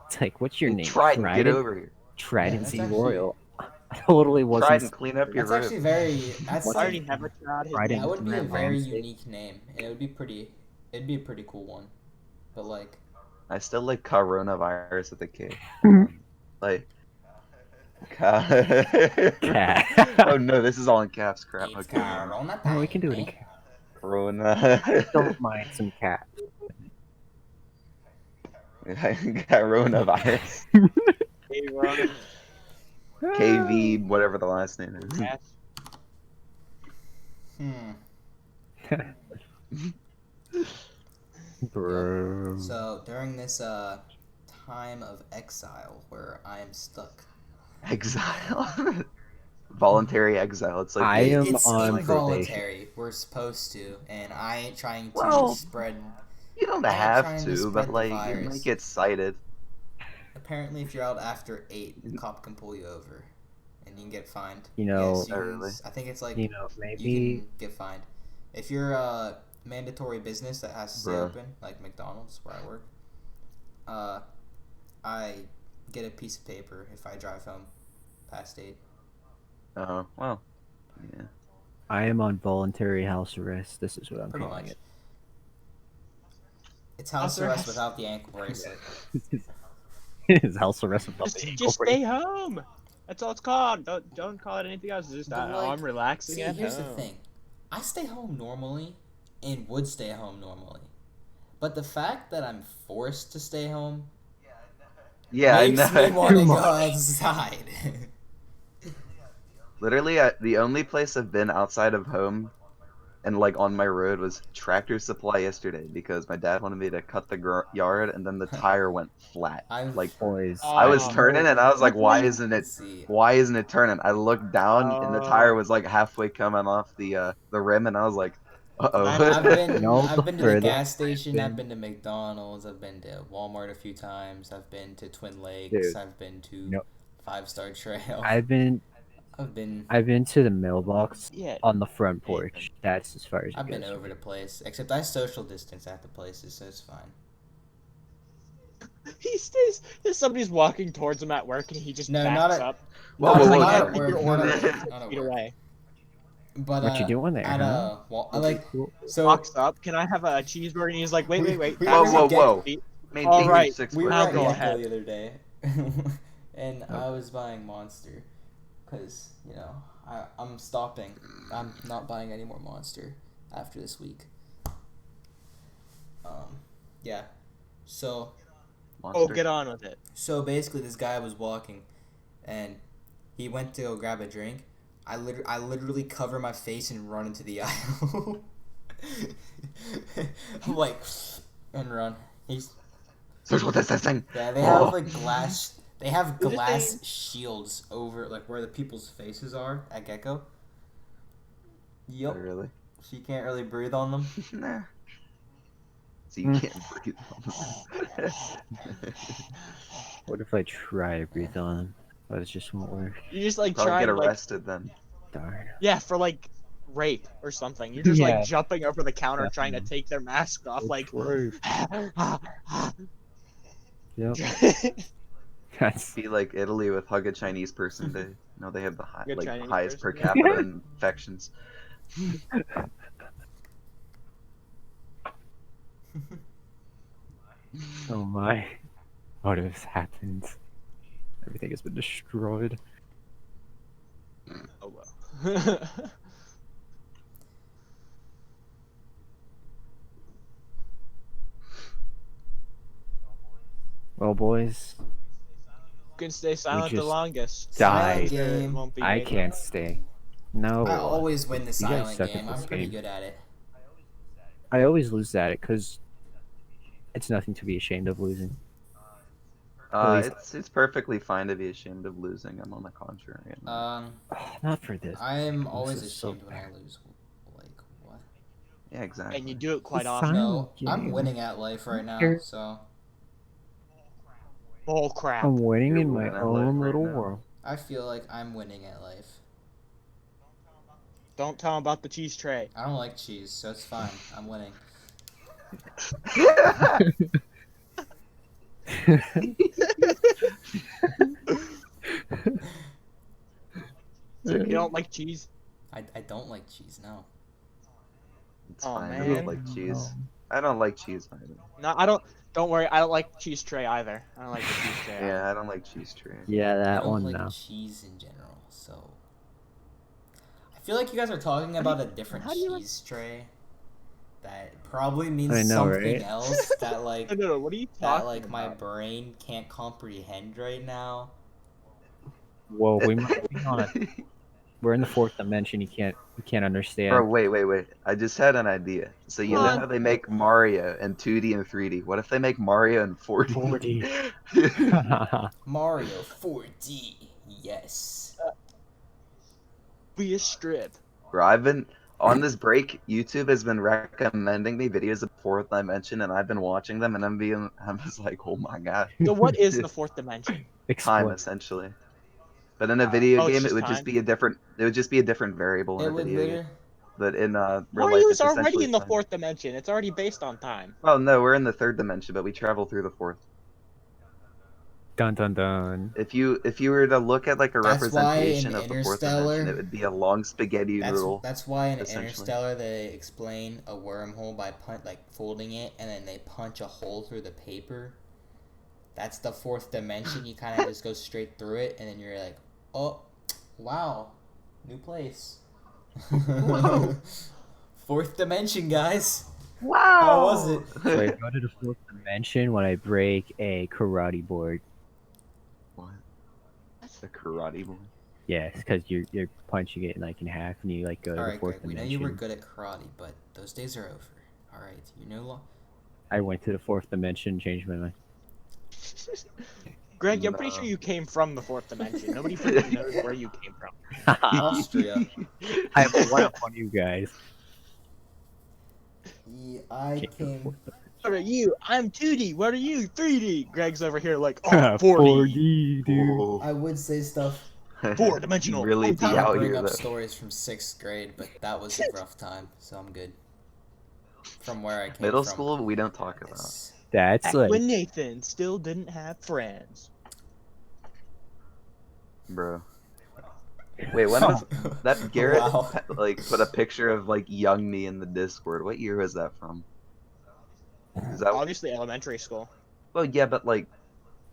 It's like, what's your name? Trident, get Trident. over here. Trident Yeah, Z that's actually- Royal. I totally wasn't. Trident, clean up your That's room. actually very. That's What's I already like, have a child. His Trident. that would be a Ram very stick. unique name, and it would be pretty. It'd be a pretty cool one, but like. I still like coronavirus with a K. Like. Cat. Oh no, this is all in caps. Crap. It's Okay. Corona Oh, we can do it in time, cat. Corona. Don't mind some cat. Coronavirus. Hey, Ron. KV, whatever the last name is. Yes. Bro. So during this time of exile where I am stuck, Exile. Voluntary exile. It's like I am it's on involuntary. We're supposed to, and I ain't trying to Well, spread. you don't I ain't have trying to to, spread but the like you virus. might get cited. Apparently, if you're out after 8, the cop can pull you over, and you can get fined. You know- Yes, you Oh, can- really? I think it's like You know, you maybe can get fined if you're a mandatory business that has to stay Bruh. open, like McDonald's where I work. I get a piece of paper if I drive home past 8. Oh well. Yeah. I am on voluntary house arrest. This is what I'm Pretty calling much. It's house House arrest arrest. without the ankle bracelet. it. It's house arrest with nothing. Just stay home. That's all it's called. Don't call it anything else. It's just But, oh, like, I'm relaxing See, at here's home. the thing. I stay home normally, and would stay home normally. But the fact that I'm forced to stay home Yeah, I makes me know. want to Too go much. outside. Literally, the only place I've been outside of home and like on my road was Tractor Supply yesterday because my dad wanted me to cut the yard and then the tire went flat. I've Like Boys, I was Oh, turning and I was like, luckily- why isn't it turning? I looked down and the tire Oh. was like halfway coming off the rim and I was like, I've uh-oh. been No, I've been to the further gas station. I've been- been to McDonald's. I've been to Walmart a few times. I've been to Twin Lakes. Dude, I've been to no. 5 Star Trail. I've been I've been to the mailbox Yeah. on the front porch. That's as far as it I've been goes for over me. the place. Except I social distance at the places, so it's fine. He stays. Somebody's walking towards him at work, and he just No, backs not at- up. Whoa, not, whoa, whoa, not no. at work. Your Not order. at work. Not at Feet work. away. But What you doing there, at huh? I like so Walks up. Can I have a cheeseburger? And he's like, wait. We- Wait. we backs were up at Get- whoa. feet. Maintain All your right, 6 we were foot. Now at go Gekko ahead. the other day, and I was buying Monster, cause I'm stopping. I'm not buying any more Monster after this week. Yeah. So Oh, Monster. get on with it. basically, this guy was walking, and he went to go grab a drink. I literally cover my face and run into the aisle. I'm like, and run. He's Social distancing. Yeah, they Oh. have like glass. They have Who's glass saying- shields over like where the people's faces are at Gekko. Oh, Yep. really? She can't really breathe on them. Nah. So you can't breathe on them. What if I try to breathe on them, but it just won't work? You just like Probably try get and like arrested then. Darn. yeah for like rape or something. You're just Yeah. like jumping over the counter trying to Definitely. take their mask off. Like. Yep. That's Be like Italy with Hug a Chinese Person Day. No, they have the Hug a Chinese highest per person day? capita infections. oh my. What if this happens? Everything has been destroyed. Oh well. Well, boys, You can stay silent the just longest. died. Sure, it Game. won't be I made. can't stay. No. I always win the guys silent suck at game. this I'm pretty game. good at it. I always lose at it because it's nothing to be ashamed of losing. Please. It's perfectly fine to be ashamed of losing. I'm on the contrary. Not for this. I'm always is so ashamed when I bad. lose. Like what? Yeah, exactly. And you do it quite It's often. fine. No, I'm game. winning at life right now. Here. So Bull crap. I'm winning You're in my winning at life own right little now. world. I feel like I'm winning at life. Don't tell him about the cheese tray. I don't like cheese, so it's fine. I'm winning. You don't like cheese? I don't like cheese. No. It's Oh, fine. I man. don't like cheese. I don't like cheese either. No, I don't. Don't worry. I don't like cheese tray either. I don't like the cheese tray. either. Yeah, I don't like cheese tray. Yeah, I that don't one like now. cheese in general, so I feel like you guys are talking about a different how do you like- cheese tray that probably means I know, something right? else that like No. What are you that talking like my about? brain can't comprehend right now. Whoa, we might be on. We're in the fourth dimension. You can't understand. Bro, wait. I just had an idea. So you know What? how they make Mario in 2D and 3D? What if they make Mario in 4D? 4D. Mario 4D, yes. Be a strip. Bro, I've been on this break. YouTube has been recommending me videos of Fourth Dimension, and I've been watching them, and I'm just like, oh my god. So what is the fourth dimension? Time Explain. essentially? But in a video Oh, it's game, just it would time? just be a different. It would just be a different variable in It a would video literally game. But in real life, Mario's it's already essentially in the time. fourth dimension. It's already based on time. Oh no, we're in the third dimension, but we travel through the fourth. Dun dun dun. If you were to look at like a That's why representation in of the fourth Interstellar- dimension, it would be a long spaghetti noodle. that's why in essentially. Interstellar they explain a wormhole by folding it and then they punch a hole through the paper. That's the fourth dimension. You kind of just go straight through it, and then you're like, oh, wow, new place. Whoa. Fourth dimension, guys. Wow. How was it? So I go to the fourth dimension when I break a karate board. What? That's a karate board. Yes, because you're punching it like in half, and you like go to All the right, fourth Greg. We know dimension. you were good at karate, but those days are over. All right, you no longer. I went to the fourth dimension, changed my mind. Greg, I'm pretty sure No. you came from the fourth dimension. Nobody freaking knows where you came from. Austria. I have a one up on you guys. Yeah, I Came to the came. fourth dimension. What are you? I'm 2D. What are you? 3D. Greg's over here like, oh, 4D. 4D, dude. Whoa. I would say stuff. Four-dimensional. You really Oh, be God. I out bring here up though. stories from 6th grade, but that was a rough time, so I'm good. From where I came Middle from. school, we don't talk about. It's- That's Back like when Nathan still didn't have friends. Bro. Wait, when was that Garrett Wow. like put a picture of like young me in the Discord? What year was that from? Is that Obviously, elementary school. well, yeah, but like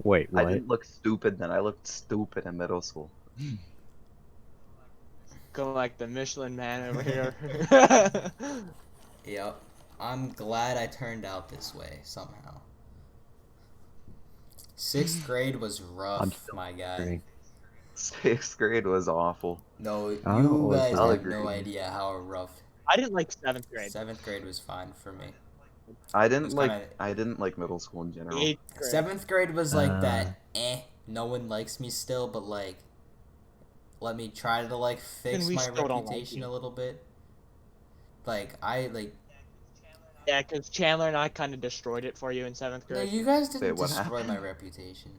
wait, I what? didn't look stupid then. I looked stupid in middle school. Go like the Michelin Man over here. Yep. I'm glad I turned out this way somehow. 6th grade was rough, I'm still my guy. Great. 6th grade was awful. No, I don't know you what guys to I'll have agree. no idea how rough. I didn't like 7th grade. 7th grade was fine for me. I was didn't like kinda- I didn't like middle school in general. 8th grade. 7th grade was like Uh. that, no one likes me still, but like, let me try to like fix we my still don't like reputation you. a little bit. Like, I like, Yeah, because Chandler and I kind of destroyed it for you in 7th no, grade. you guys didn't Wait, what destroy my happened? reputation.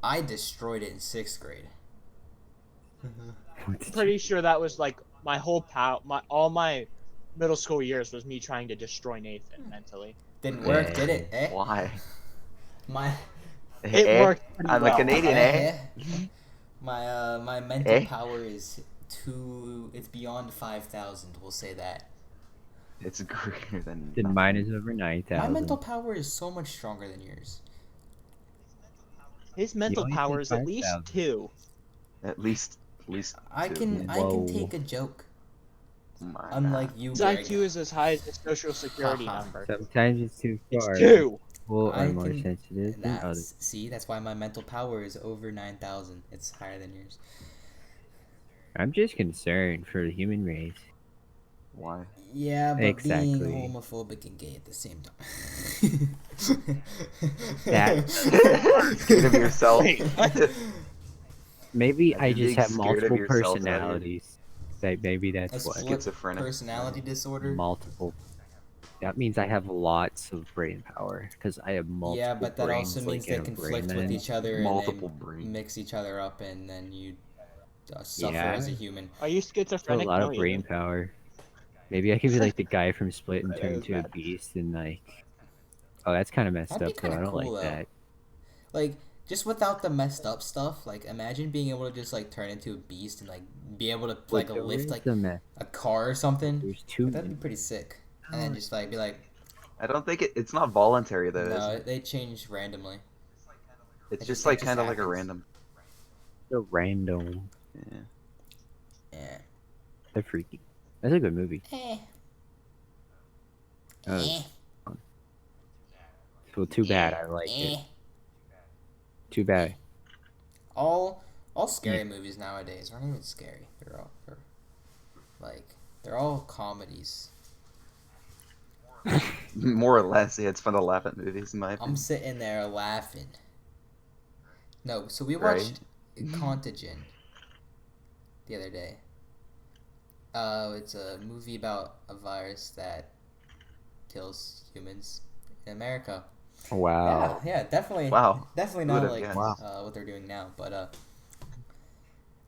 I destroyed it in 6th grade. I'm pretty sure that was like my whole all my middle school years was me trying to destroy Nathan mentally. Didn't work, Yeah. did it? Eh? Why? My It Eh? worked pretty I'm well. a Canadian, eh? My mental Eh? power is it's beyond 5,000, we'll say that. It's greater than Then mine is over My 9,000. mental power is so much stronger than yours. His mental only power think is at least 5,000. 2. at least I two. can Whoa. take a joke. My Unlike you, His Greg. IQ is as high as his social security Haha. number. Sometimes it's too It's far. 2. People I are more can- sensitive than others. That's why my mental power is over 9,000. It's higher than yours. I'm just concerned for the human race. Why? Yeah, but Exactly. being homophobic and gay at the same time. Scared of yourself. Wait, what? Maybe Are I you just being have scared of multiple yourself out here? personalities. Maybe A that's what. split Schizophrenic. personality disorder. Multiple. That means I have lots of brain power because I have multiple. Yeah, but that brains, also means like, they in a conflict brain with then. each other Multiple and brains. then mix each other up, and then you suffer Yeah. as a human. Are you That's a schizophrenic? lot No, of you brain don't. power. Maybe I could be like the guy from Split and That turn is into a bad. beast and like. Oh, that's kind of messed That'd be up though. I kinda don't cool, like though. that. Like, just without the messed up stuff, like, imagine being able to just, like, turn into a beast and, like, be able to, like, There lift, is like, a mess. a car or something. There's two. That'd be pretty sick. And then just, like, be like, I don't think it's not voluntary though. is no, it? they change randomly. It's it just just- like it just kind of like a happens. random. The random. Yeah. Eh. They're freaky. That's a good movie. Eh. Oh, well, too bad. I like Eh. it. Too bad. All scary movies nowadays aren't even scary. They're all comedies. More or less, yeah. It's fun to laugh at movies in my I'm opinion. sitting there laughing. No, so we Right. watched Contagion the other day. It's a movie about a virus that kills humans in America. Wow. Yeah, definitely. Wow. Definitely Who not would've like guessed? what they're doing now, but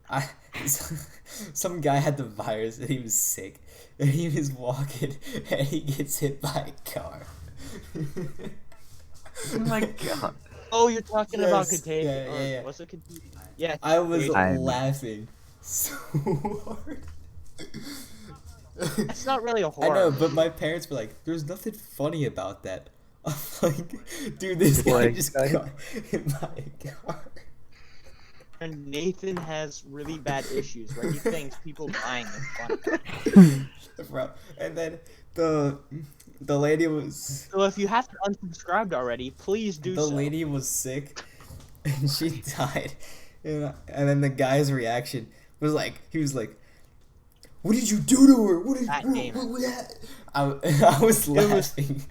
I some guy had the virus and he was sick and he was walking and he gets hit by a car. Oh my god. Oh, you're talking about Yes, Contagion. yeah, yeah. What's it? Contagion? Yeah. I was I'm- laughing so hard. It's not really a I horror. know, but my parents were like, "There's nothing funny about that." I'm like, "Dude, this guy Like, just I- got hit by a car." Nathan has really bad issues where he thinks people dying is funny. Bro, and then the lady was So if you have to unsubscribed already, please do the so. lady was sick, and she died, and then the guy's reaction was like, he was like, "What did you do to her? What did That what, game. what that?" I was laughing.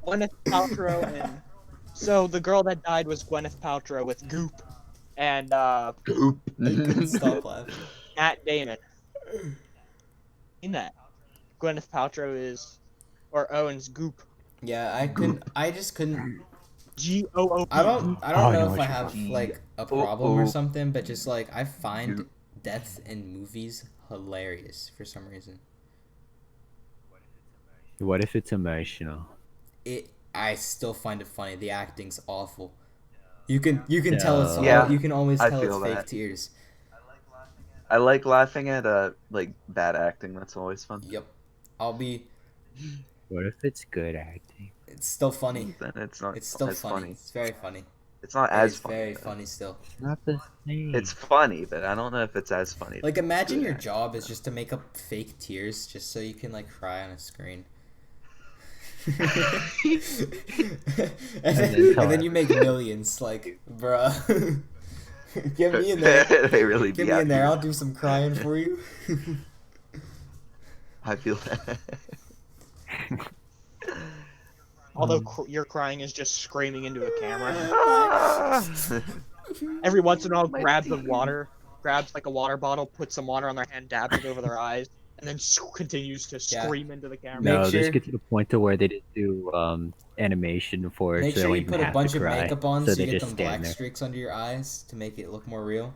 Gwyneth Paltrow and so the girl that died was Gwyneth Paltrow with Goop and Goop. I couldn't stop laughing. Matt Damon. In that, Gwyneth Paltrow is or owns Goop. Yeah, I just couldn't. GOOP. I don't Oh, I know know if what I you're have talking like a Oh, problem or oh. something, but just like I find Goop. death in movies hilarious for some reason. What if it's emotional? I still find it funny. The acting's awful. You can tell it's No. all, Yeah, you can always I tell it's feel fake that. tears. I like laughing at like bad acting. That's always fun. Yep. What if it's good acting? It's still funny. Then it's not It's still as funny. It's very funny. It's not It as is funny. very though. funny still. It's not the same. It's funny, but I don't know if it's as funny. Like imagine Good your acting. job is just to make up fake tears just so you can like cry on a screen. and then you make millions, like, bruh. Get me in there. They really Get be me in there. happy. I'll do some crying for you. I feel that. Although your crying is just screaming into a camera. Every once in a while, My grabs the teeth. water, grabs like a water bottle, puts some water on their hand, dabs it over their eyes, and then continues to Yeah. scream into the camera. Make No, sure- this gets to the point to where they just do animation for it, Make so they sure don't you even put a have bunch to of cry. makeup on so so they you get just them black stand there. streaks under your eyes to make it look more real.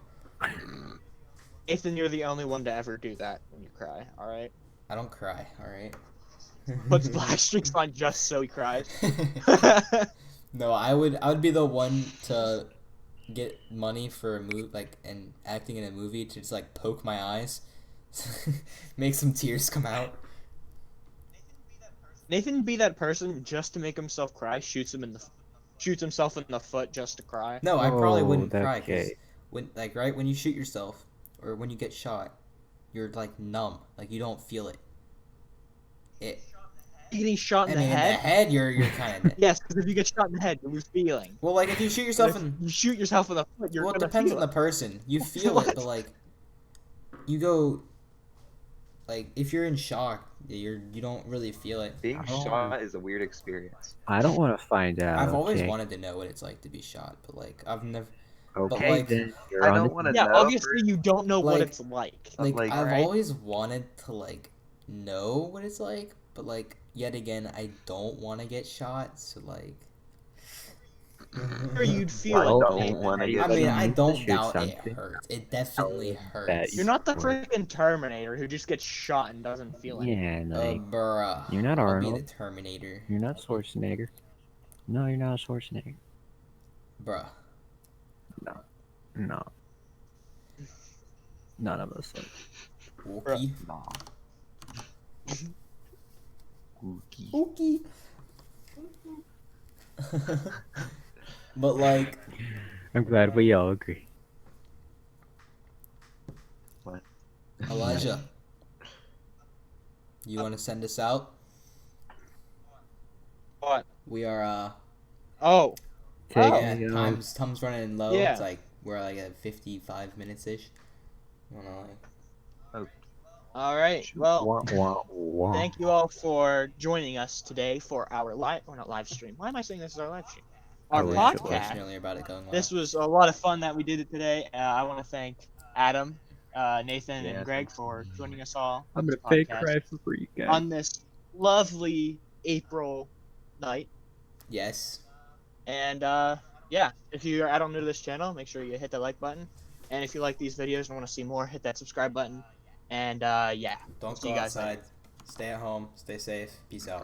Nathan, you're the only one to ever do that when you cry. All right, I don't cry, alright? puts black streaks on just so he cries. No, I would be the one to get money for a movie, like, and acting in a movie to just like poke my eyes, make some tears come out. Nathan be that person just to make himself cry, shoots himself in the foot just to cry. No, I probably Oh, wouldn't cry because okay. when when you shoot yourself or when you get shot, you're like numb, like you don't feel it. Getting shot I in mean, the in the head. head, you're kind of dead. Yes, because if you get shot in the head, you lose feeling. Well, like if you shoot But yourself if in, you shoot yourself in the foot, you're well, it gonna depends feel on the it. person. You feel it, What? but like you go, like if you're in shock, you don't really feel it. Being Oh. shot is a weird experience. I don't want to find out. I've always okay? wanted to know what it's like to be shot, but like I've never, Okay, like, then you're I on don't the- want to Yeah, know. obviously you don't know what Like- it's like. like Like, I've alright. always wanted to like know what it's like, but like yet again, I don't want to get shot, so like. Or you'd feel I Well, it. don't Nathan. want to I get I mean, shot. I You don't shoot doubt it something. hurts. It definitely that hurts. You're not the Right. freaking Terminator who just gets shot and doesn't feel it. Yeah, like Bruh. You're not I'll Arnold. be the Terminator. you're not Schwarzenegger. No, you're not Schwarzenegger. Bruh. No. None of us. Are. Wookie. Nah. Gookie. Wookie. But like, I'm glad we all agree. Elijah, you want to send us out? What? We are Oh, Take Oh. yeah, me out. time's running low. Yeah. It's like we're like at 55 minutes ish. Wanna like all right. Well, Wah, wah, wah. thank you all for joining us today for our not live stream. Why am I saying this is our live stream? I Our wish it we had a was. question podcast. earlier about it going live. This was a lot of fun that we did it today. I want to thank Adam, Nathan, Yeah, and Greg thanks. for joining us all I'm on gonna this pay podcast cry for you guys. on this lovely April night. Yes. And yeah, if you add on new to this channel, make sure you hit the like button. And if you like these videos and want to see more, hit that subscribe button. And yeah, Don't See go you guys outside. Stay at home. Stay safe. Peace out.